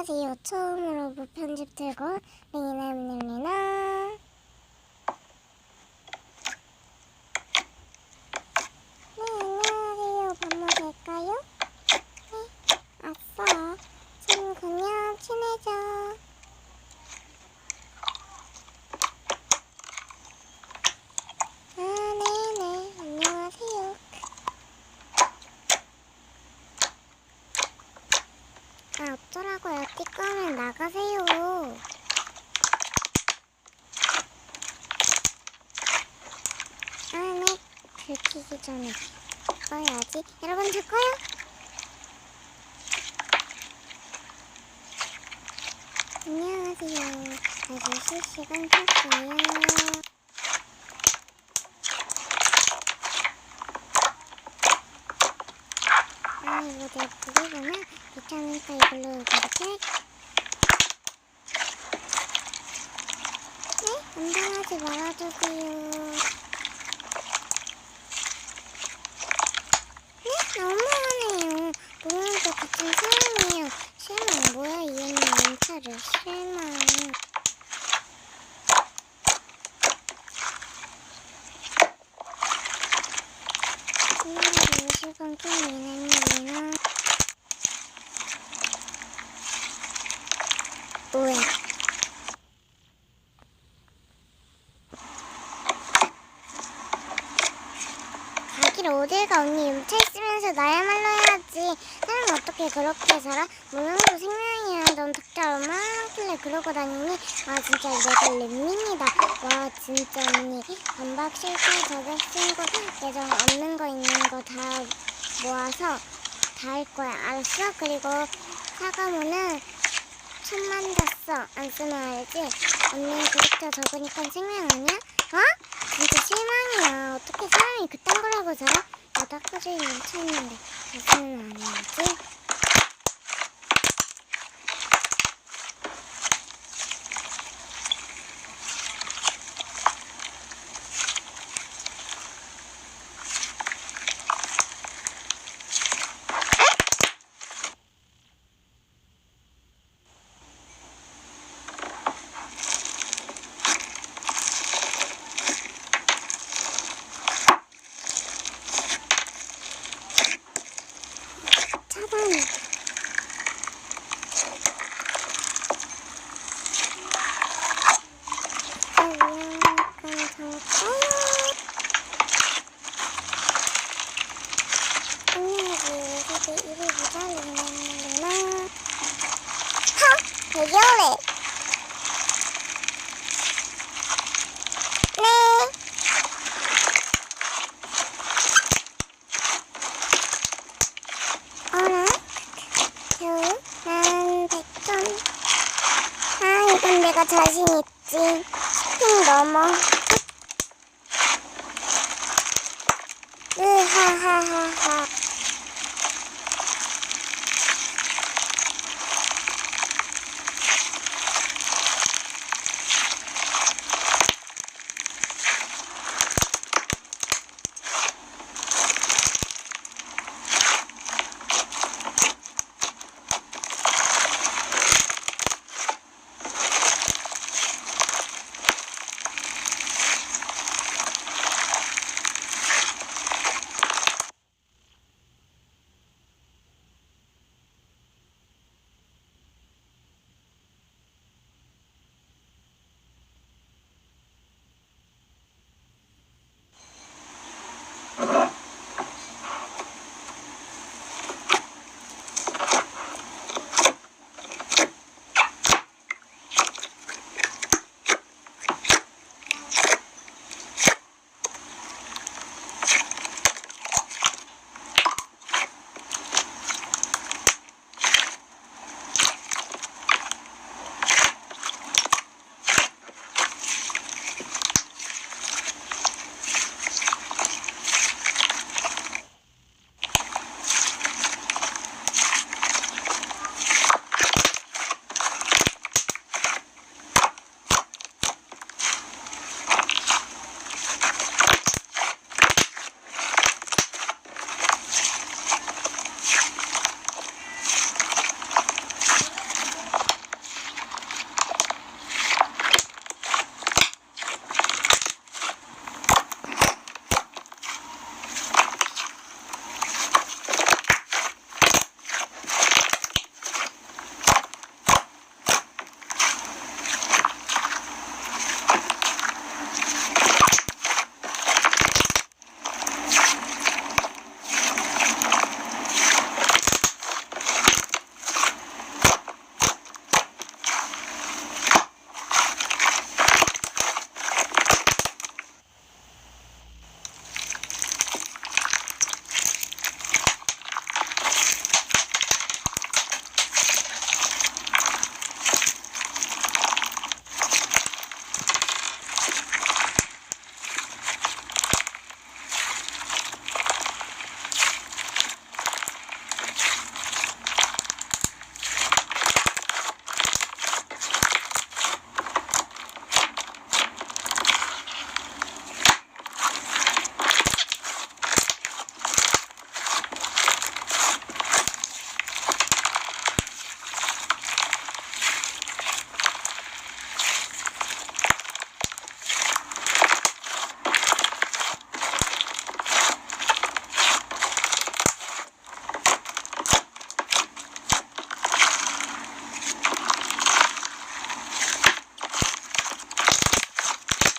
안녕하세요. 처음으로 무편집 들고 키네마시터. 네, 안녕하세요. 밥 먹을까요? 네, 아싸. 친구냐, 친해져. 네네, 안녕하세요. 어쩌라고요? 띠꺼면 나가세요. 네. 들키기 전에 꺼야지. 여러분, 들꺼요? 안녕하세요. 아주 실시간 켰어요. 이거 내가 보기구나. 귀찮으니까 이걸로 이렇게. 네? 운동하지 말아주세요. 네? 너무하네요. 노랑도 같은 사람이에요. 실망 뭐야, 이 언니 멘탈을. 실망. 실망 키네마시터. 뭐야? 가길 어딜 가. 언니 염차 있으면서 나야말로 해야지. 사람 어떻게 그렇게 살아? 모양도 생명이야. 넌 닭자 얼마나 많길래 그러고 다니니? 진짜 내가 렘민이다. 와 진짜 언니 반박 실패 자격 신고 계정 없는 거 있는 거 다 모아서 다 할 거야. 알았어? 그리고 사과문은 1000만 졌어. 안 쓰면 알지? 언니 그렇게 적으니까 생명 아니야? 진짜 실망이야. 어떻게 사람이 그딴 거라고 살아? 나도 아까 전에 멈췄는데 무슨 아니지? 차단. 위험하니까 잡아요. 안녕하세요. 세계 1위 부자 린나. 되게 오래. 네. 어라? 난 100점. 이건 내가 자신 있지. 10등 넘어. 으하하하하.